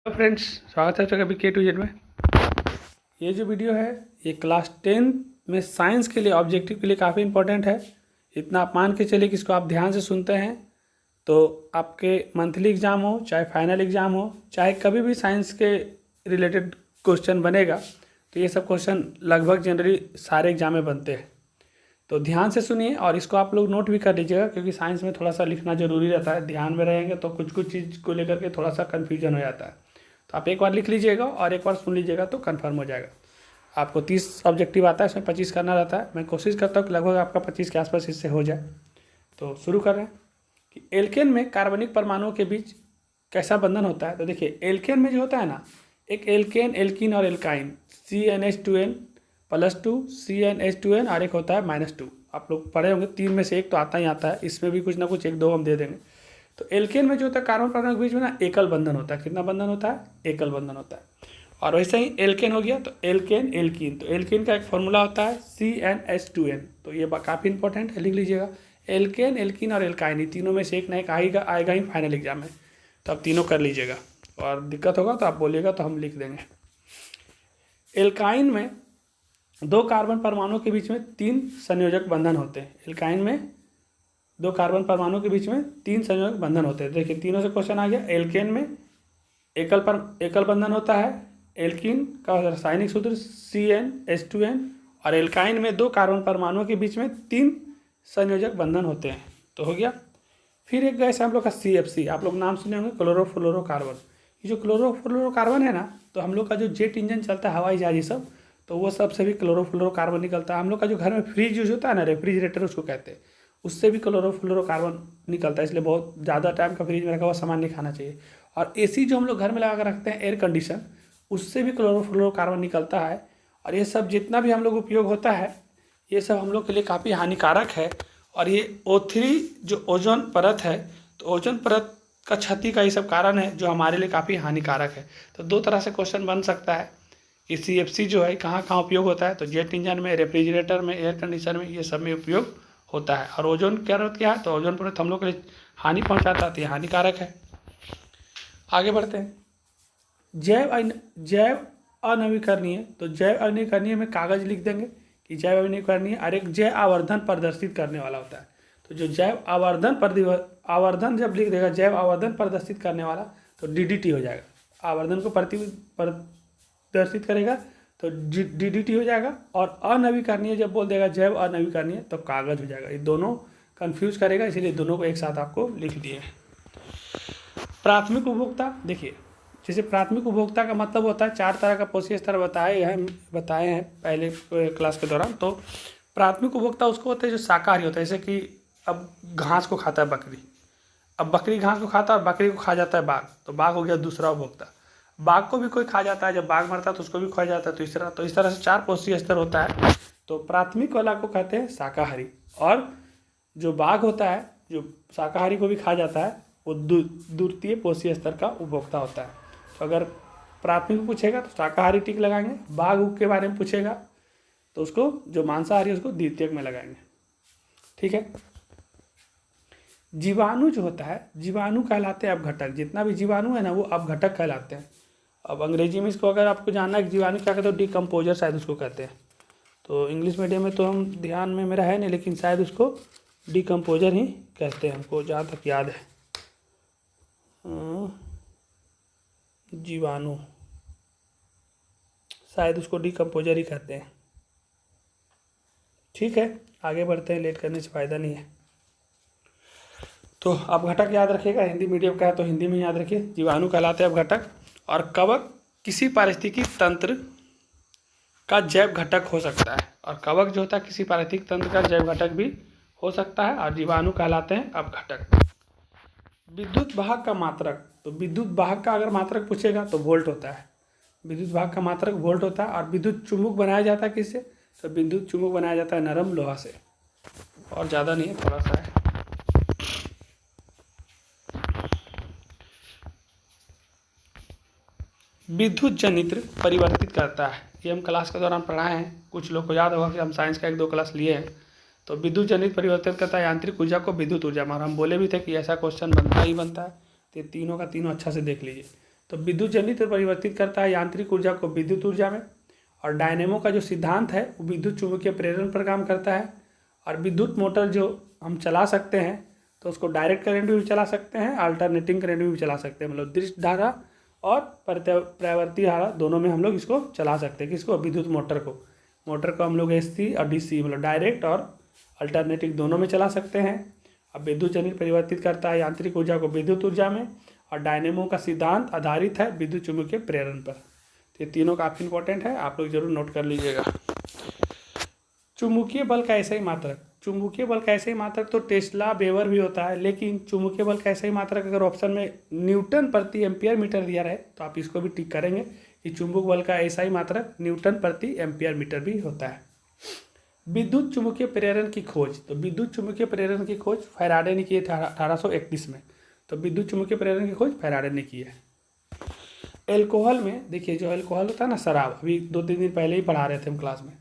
Friends, स्वागत है आपका कभी K2Z में। ये जो वीडियो है ये क्लास 10 में साइंस के लिए ऑब्जेक्टिव के लिए काफ़ी इंपॉर्टेंट है। इतना आप मान के चलिए कि इसको आप ध्यान से सुनते हैं तो आपके मंथली एग्ज़ाम हो चाहे फाइनल एग्ज़ाम हो चाहे कभी भी साइंस के रिलेटेड क्वेश्चन बनेगा तो ये सब क्वेश्चन लगभग जनरली सारे एग्जाम में बनते हैं। तो ध्यान से सुनिए और इसको आप लोग नोट भी कर लीजिएगा क्योंकि साइंस में थोड़ा सा लिखना ज़रूरी रहता है। ध्यान में रहेंगे तो कुछ कुछ चीज़ को लेकर के थोड़ा सा कन्फ्यूजन हो जाता है। तो आप एक बार लिख लीजिएगा और एक बार सुन लीजिएगा तो कंफर्म हो जाएगा। आपको 30 ऑब्जेक्टिव आता है, इसमें 25 करना रहता है। मैं कोशिश करता हूँ कि लगभग आपका 25 के आसपास इससे हो जाए। तो शुरू कर रहे हैं कि एल्केन में कार्बनिक परमाणुओं के बीच कैसा बंधन होता है। तो देखिए एल्केन में जो होता है ना, एक एल्केन, एल्कीन और एल्काइन, CnH2n+2 CnH2n और एक होता है -2। आप लोग पढ़े होंगे, 3 में से एक तो आता ही आता है। इसमें भी कुछ ना कुछ 1-2 हम दे देंगे। तो एल्केन में जो होता है कार्बन परमाणु के बीच में ना एकल बंधन होता है। कितना बंधन होता है? एकल बंधन होता है। और वैसे ही एल्केन हो गया तो एल्केन, एल्कीन। तो एल्कीन का एक फॉर्मूला होता है CnH2n। तो ये काफ़ी इंपॉर्टेंट है, लिख लीजिएगा। एल्केन, एल्कीन और एल्काइन, तीनों में से एक ना एक आएगा ही फाइनल एग्जाम में। तो आप तीनों कर लीजिएगा और दिक्कत होगा तो आप बोलिएगा तो हम लिख देंगे। एल्काइन में 2 कार्बन परमाणुओं के बीच में 3 संयोजक बंधन होते हैं। एल्काइन में 2 कार्बन परमाणु के बीच में 3 संयोजक बंधन होते हैं। देखिए तीनों से क्वेश्चन आ गया। एल्केन में एकल बंधन होता है। एल्कीन का रासायनिक सूत्र CnH2n और एल्काइन में 2 कार्बन परमाणुओं के बीच में 3 संयोजक बंधन होते हैं। तो हो गया। फिर एक गैस हम लोग का CFC, आप लोग नाम सुने होंगे, क्लोरोफ्लोरोकार्बन। ये जो क्लोरोफ्लोरोकार्बन है ना, तो हम लोग का जो जेट इंजन चलता है, हवाई जहाज, ये सब, तो वो सबसे भी क्लोरोफ्लोरोकार्बन निकलता है। हम लोग का जो घर में फ्रिज यूज होता है ना, रेफ्रिजरेटर उसको कहते हैं, उससे भी क्लोरोफ्लोरोकार्बन निकलता है। इसलिए बहुत ज़्यादा टाइम का फ्रिज में रखा हुआ सामान नहीं खाना चाहिए। और AC जो हम लोग घर में लगा कर रखते हैं, एयर कंडीशन, उससे भी क्लोरोफ्लोरोकार्बन निकलता है। और ये सब जितना भी हम लोग उपयोग होता है, ये सब हम लोग के लिए काफ़ी हानिकारक है। और ये O3 जो ओजोन परत है, तो ओजोन परत का क्षति का ये सब कारण है जो हमारे लिए काफ़ी हानिकारक है। तो 2 तरह से क्वेश्चन बन सकता है कि CFC जो है कहाँ कहाँ उपयोग होता है। तो जेट इंजन में, रेफ्रिजरेटर में, एयर कंडीशनर में, ये सब में उपयोग होता है। और ओजोन परत क्या है? तो ओजोन परत हम लोग के लिए हानि पहुँचाता है, हानिकारक है। आगे बढ़ते हैं। जैव अनवीकरणीय। तो जैव अनवीकरणीय में कागज लिख देंगे कि जैव अनवीकरणीय और एक जैव आवर्धन प्रदर्शित करने वाला होता है। तो जो जैव आवर्धन जब लिख देगा, जैव आवर्धन प्रदर्शित करने वाला, तो DDT हो जाएगा। आवर्धन को प्रदर्शित करेगा तो DDT हो जाएगा। और अनवीकरणीय जब बोल देगा, जैव अनवीकरणीय, तो कागज हो जाएगा। ये दोनों कंफ्यूज करेगा, इसीलिए दोनों को एक साथ आपको लिख दिए। प्राथमिक उपभोक्ता, देखिए जैसे प्राथमिक उपभोक्ता का मतलब होता है, 4 तरह का पोषक स्तर बताए हैं पहले क्लास के दौरान। तो प्राथमिक उपभोक्ता उसको होता है जो शाकाहारी होता है। जैसे कि अब घास को खाता है बकरी, अब बकरी घास को खाता है और बकरी को खा जाता है बाघ, तो बाघ हो गया दूसरा उपभोक्ता। बाघ को भी कोई खा जाता है, जब बाघ मरता है तो उसको भी खाया जाता है, तीसरा। तो इस तरह से 4 पोषक स्तर होता है। तो प्राथमिक वाला को कहते हैं शाकाहारी। और जो बाघ होता है, जो शाकाहारी को भी खा जाता है, वो द्वितीय पोषक स्तर का उपभोक्ता होता है। तो अगर प्राथमिक पूछेगा तो शाकाहारी टिक लगाएंगे, बाघ के बारे में पूछेगा तो उसको जो मांसाहारी है उसको द्वितीयक में लगाएंगे। ठीक है। जीवाणु जो होता है, जीवाणु कहलाते हैं अपघटक। जितना भी जीवाणु है ना, वो अपघटक कहलाते हैं। अब अंग्रेजी में इसको अगर आपको जानना है कि जीवाणु क्या कहते हैं, डिकम्पोजर शायद उसको कहते हैं। तो इंग्लिश मीडियम में तो हम ध्यान में मेरा है नहीं, लेकिन शायद उसको डिकम्पोजर ही कहते हैं, हमको जहाँ तक याद है। जीवाणु शायद उसको डिकम्पोजर ही कहते हैं। ठीक है, आगे बढ़ते हैं, लेट करने से फ़ायदा नहीं है। तो अपघटक याद रखिएगा, हिंदी मीडियम का है तो हिंदी में याद रखिए। जीवाणु कहलाते हैं अपघटक। और कवक किसी पारिस्थितिकी तंत्र का जैव घटक हो सकता है। और कवक जो होता है किसी पारिस्थितिकी तंत्र का जैव घटक भी हो सकता है। और जीवाणु कहलाते हैं अपघटक। विद्युत वाहक का मात्रक, तो विद्युत वाहक का अगर मात्रक पूछेगा तो वोल्ट होता है। विद्युत वाहक का मात्रक वोल्ट होता है। और विद्युत चुम्बक बनाया जाता है किससे? तो विद्युत चुम्बक बनाया जाता है नरम लोहा से। और ज़्यादा नहीं है, थोड़ा सा है। विद्युत जनित्र परिवर्तित करता है, ये हम क्लास के दौरान पढ़ाए हैं। कुछ लोग को याद होगा कि हम साइंस का 1-2 क्लास लिए हैं। तो विद्युत जनित परिवर्तित करता है यांत्रिक ऊर्जा को विद्युत ऊर्जा में। और हम बोले भी थे कि ऐसा क्वेश्चन बनता ही बनता है। तो तीनों का तीनों अच्छा से देख लीजिए। तो विद्युत जनित परिवर्तित करता है यांत्रिक ऊर्जा को विद्युत ऊर्जा में। और डायनेमो का जो सिद्धांत है वो विद्युत चुम्बकीय प्रेरण पर काम करता है। और विद्युत मोटर जो हम चला सकते हैं तो उसको डायरेक्ट करंट भी चला सकते हैं, अल्टरनेटिंग करंट भी चला सकते हैं, मतलब दृष्ट धारा और प्रत्यावर्ती धारा दोनों में हम लोग इसको चला सकते हैं। किसको? विद्युत मोटर को हम लोग AC और DC मतलब डायरेक्ट और अल्टरनेटिव दोनों में चला सकते हैं। अब विद्युत जनित परिवर्तित करता है यांत्रिक ऊर्जा को विद्युत ऊर्जा में। और डायनेमो का सिद्धांत आधारित है विद्युत चुम्बकीय प्रेरण पर। तो ये तीनों काफ़ी इंपॉर्टेंट है, आप लोग जरूर नोट कर लीजिएगा। चुंबकीय बल का ऐसा ही मात्रक, चुंबकीय बल का ऐसा ही मात्रक तो टेस्ला वेबर भी होता है, लेकिन चुंबकीय बल का ऐसा ही मात्रक अगर ऑप्शन में न्यूटन प्रति एम्पियर मीटर दिया रहे तो आप इसको भी टिक करेंगे कि चुंबक बल का ऐसा ही मात्रक न्यूटन प्रति एम्पियर मीटर भी होता है। विद्युत चुंबकीय प्रेरण की खोज, तो विद्युत चुंबकीय प्रेरण की खोज फैराडे ने की है 1831 में। तो विद्युत चुंबकीय प्रेरण की खोज फैराडे ने की है। एल्कोहल में देखिए, जो एल्कोहल होता है ना, शराब, अभी 2-3 दिन पहले ही पढ़ा रहे थे हम क्लास में,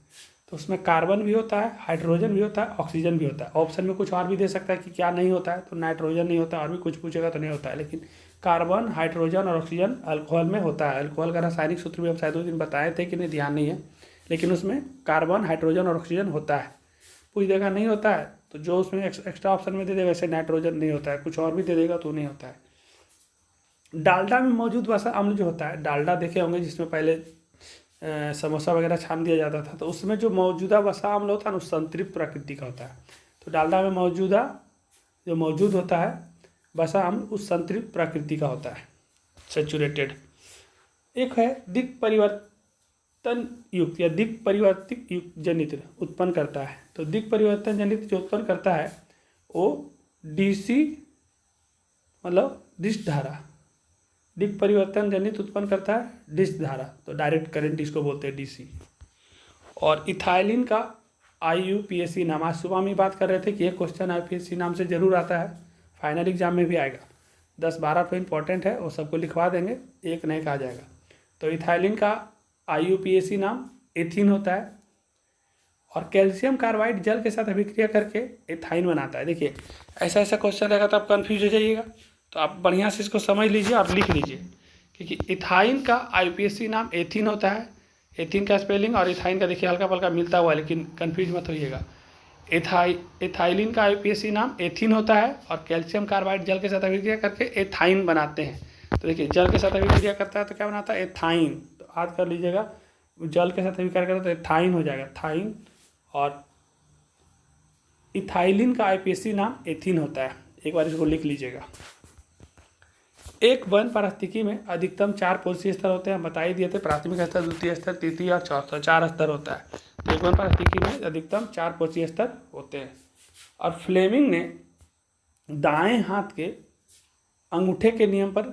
तो उसमें कार्बन भी होता है, हाइड्रोजन भी होता है, ऑक्सीजन भी होता है। ऑप्शन में कुछ और भी दे सकता है कि क्या नहीं होता है, तो नाइट्रोजन नहीं होता, और भी कुछ पूछेगा तो नहीं होता है, लेकिन कार्बन, हाइड्रोजन और ऑक्सीजन अल्कोहल में होता है। अल्कोहल का रासायनिक सूत्र भी हम शायद 2 दिन बताए थे कि नहीं, ध्यान नहीं है, लेकिन उसमें कार्बन, हाइड्रोजन और ऑक्सीजन होता है। पूछ देगा नहीं होता है तो जो उसमें एक्स्ट्रा ऑप्शन में दे देगा, वैसे नाइट्रोजन नहीं होता है, कुछ और भी दे देगा तो नहीं होता है। डालडा में मौजूद वसा अम्ल जो होता है, डालडा देखे होंगे जिसमें पहले समोसा वगैरह छान दिया जाता था, तो उसमें जो मौजूदा वसा अम्ल होता है ना, संतृप्त प्रकृति का होता है। तो डालडा में मौजूद होता है वसा अम्ल उस संतृप्त प्रकृति का होता है, सैचुरेटेड। एक है दिक् परिवर्तन युक्त या दिक् परिवर्तित युक्त जनित्र उत्पन्न करता है। तो दिक् परिवर्तन जनित्र जो उत्पन्न करता है वो DC मतलब डिश धारा, दिक् परिवर्तन जनित उत्पन्न करता है डिश धारा, तो डायरेक्ट करंट इसको बोलते हैं DC। और इथाइलिन का IUPAC नाम, आज सुबह में बात कर रहे थे कि ये क्वेश्चन IUPAC नाम से जरूर आता है, फाइनल एग्जाम में भी आएगा। 10-12 तो इंपॉर्टेंट है, वो सबको लिखवा देंगे, एक नहीं कहा जाएगा। तो इथाइलिन का IUPAC नाम एथीन होता है। और कैल्शियम कार्बाइड जल के साथ अभिक्रिया करके एथाइन बनाता है। देखिए ऐसा क्वेश्चन रहेगा तो आप कन्फ्यूज हो जाइएगा, तो आप बढ़िया से इसको समझ लीजिए और लिख लीजिए, क्योंकि इथाइन का IUPAC नाम एथीन होता है। एथीन का स्पेलिंग और इथाइन का देखिए हल्का पल्का मिलता हुआ है, लेकिन कन्फ्यूज मत होइएगा। इथाइलिन का IUPAC नाम एथीन होता है और कैल्शियम कार्बाइड जल के साथ अभिक्रिया करके एथाइन बनाते हैं। तो देखिए जल के साथ अभिक्रिया करता है तो क्या बनाता है? एथाइन। तो याद कर लीजिएगा, जल के साथ अभिक्रिया करता है तो एथाइन हो जाएगा, थाइन। और इथाइलिन का IUPAC नाम एथीन होता है, एक बार इसको लिख लीजिएगा। एक वन पारिस्थितिकी में अधिकतम 4 पोषी स्तर होते हैं, बता ही दिए थे, प्राथमिक स्तर, द्वितीय स्तर, तृतीय और चौथा, 4 स्तर होता है। तो एक वन पारिस्थितिकी में अधिकतम 4 पोषी स्तर होते हैं। और फ्लेमिंग ने दाएं हाथ के अंगूठे के नियम पर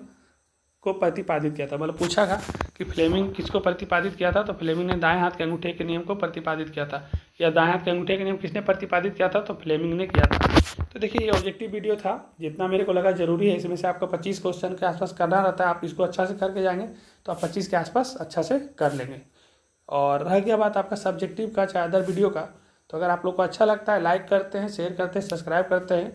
को प्रतिपादित किया था, मतलब पूछा था कि फ्लेमिंग किसको प्रतिपादित किया था, तो फ्लेमिंग ने दाएं हाथ के अंगूठे के नियम को प्रतिपादित किया था। या दाएं हाथ के अंगूठे के नियम किसने प्रतिपादित किया था? तो फ्लेमिंग ने किया था। तो देखिए ये ऑब्जेक्टिव वीडियो था, जितना मेरे को लगा जरूरी है, इसमें से आपको 25 क्वेश्चन के आसपास करना रहता है। आप इसको अच्छा से करके जाएंगे तो आप 25 के आसपास अच्छा से कर लेंगे। और रह गया बात आपका सब्जेक्टिव का चाहे अदर वीडियो का, तो अगर आप लोग को अच्छा लगता है लाइक करते हैं, शेयर करते हैं, सब्सक्राइब करते हैं,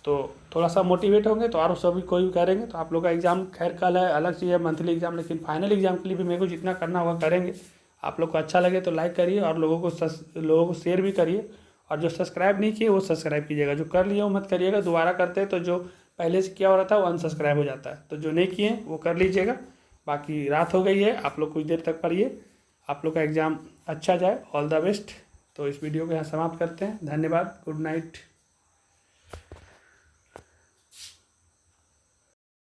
तो थोड़ा सा मोटिवेट होंगे, तो और सभी कोई भी करेंगे तो आप लोग का एग्ज़ाम खैर कल है, अलग चीज़ है मंथली एग्जाम, लेकिन फाइनल एग्जाम के लिए भी मेरे को जितना करना होगा करेंगे। आप लोग को अच्छा लगे तो लाइक करिए और लोगों को शेयर भी करिए। और जो सब्सक्राइब नहीं किए वो सब्सक्राइब कीजिएगा, जो कर लिए वो मत करिएगा, दोबारा करते हैं तो जो पहले से किया हो रहा था वो अनसब्सक्राइब हो जाता है। तो जो नहीं किए वो कर लीजिएगा। बाकी रात हो गई है, आप लोग कुछ देर तक पढ़िए, आप लोग का एग्ज़ाम अच्छा जाए, ऑल द बेस्ट। तो इस वीडियो को यहाँ समाप्त करते हैं, धन्यवाद, गुड नाइट।